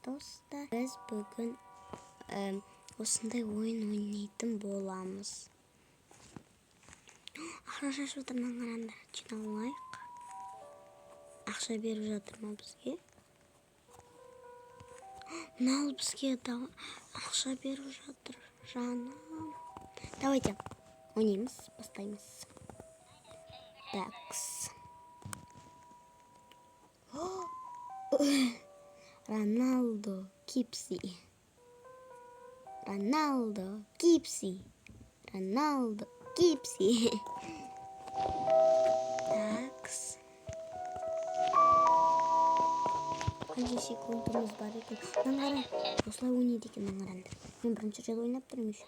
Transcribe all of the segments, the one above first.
Достар, біз бүгін осындай ойын ойнайтын боламыз. Ақша шашып отырман, қараңдар, жиналайық. Ақша беріп жатыр ма бізге? Мынау бізге ақша беріп жатыр, жаным. Давайте ойнаймыз, бастаймыз. Такс. Роналдо Кипси. Роналдо Кипси. Роналдо Кипси. Такс. Қанша секундымыз бар екен. Мына қара, осылай ойнайды екен мына. Мен бірінші рет ойнап тұрмын еще.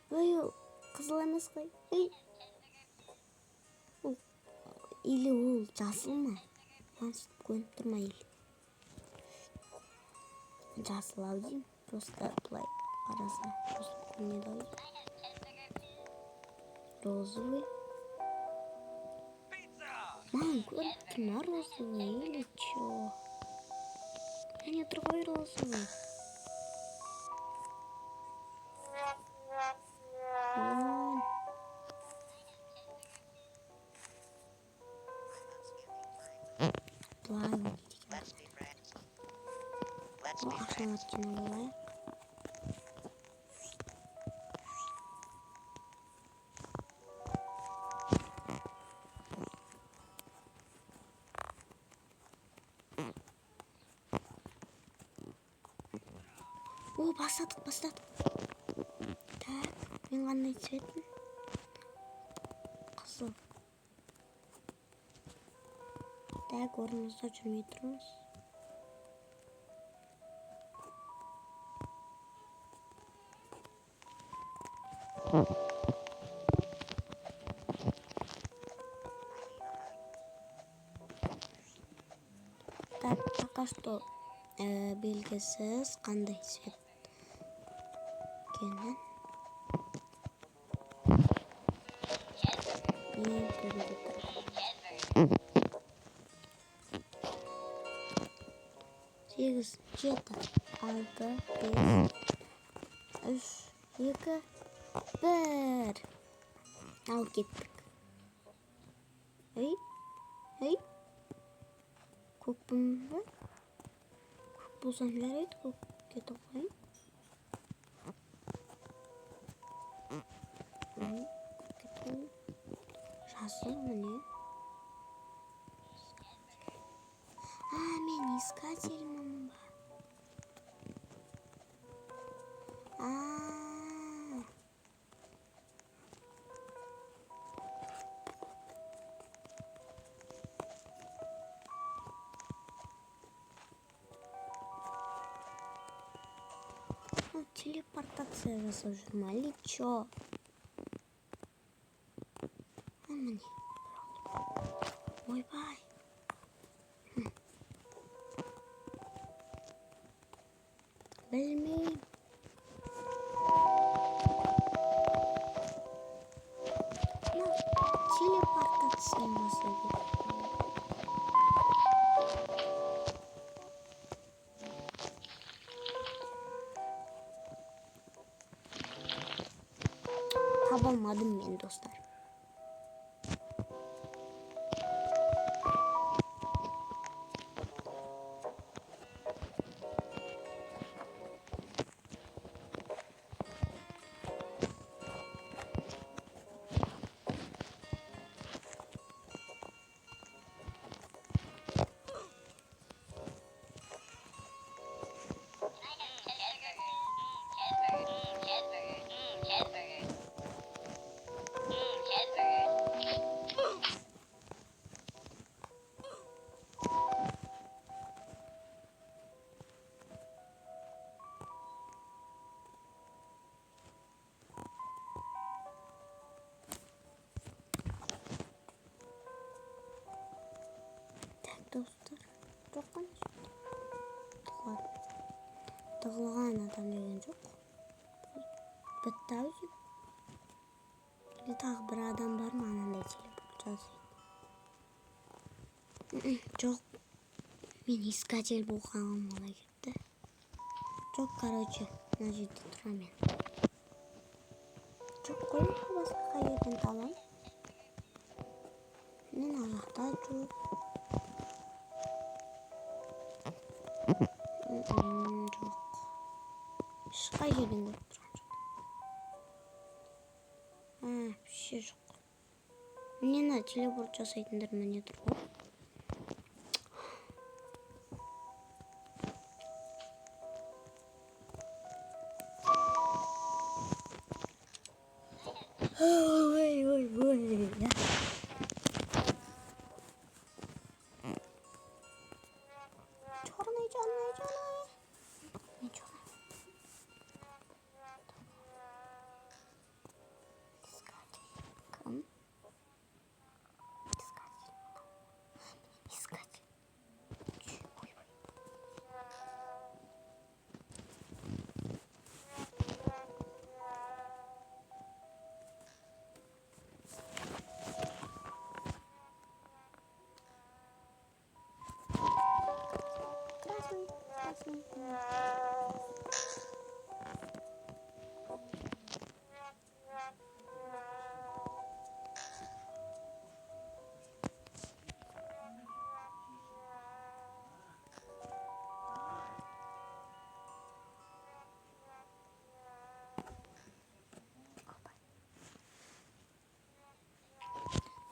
Ой, ол қызыл емес қой. Или ол жасыл ма? Маған сөйтіп көрініп тұр ма или? Жасыл ау деймін. Просто былай қараса жасыл көрінеді ау деймін. Розовый. Маған көрініп тұр ма розовый или чё? Және тұр ғой розовый. Былай ойнайды екен. Ақшалар жинап алайық. О, бастадық. Так, мен қандай цветім? Қызыл. Так, орнымызда жүрмей тұрмыз. Так, пока что белгісіз қандай цвет екенін. Мен көрініп тұр. 8, 7, 6, 5, 3, 2, 1. Ал кеттік. Ей. Көкпін бі? Көк болсам жарайды, көк кетіп қойын. Жасыл міне. Мен искательмін ба? Телепортация жасап жүр ма, или чё? Міне. Ойбай. Білмейм. Телепортация жасап жүр. Таба алмадым мен, достар. Достар, жоққан тығылған адам деген жоқ. Бітті ау деймін. Или тағы бір адам бар ма, анандай телепорт жасайды? Жоқ, мен искатель болғаным олай кетті. Жоқ, короче, мына жерде тұрамын мен. Жоқ қой, басқа қай жерден табамын? Мен ар жақта жоқ. Жоқ. Ешқай жерден көріп тұрған жоқ. Вообще жоқ. Міне мына телепорт жасайтындар міне тұр ғой. Ой. Черный. Не черный. Кім? Искать. Ой. Красный.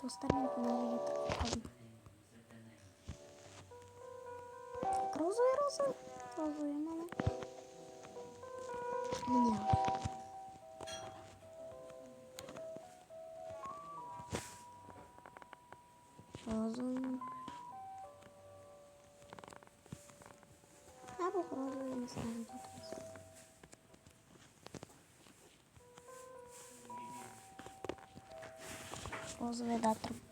Достар, мен мына жерге тұрып қалдым. Розовый мама. Міне. Розовый. Бұл розовый емес, мына жерде тұрмыз. Розовый да тұрып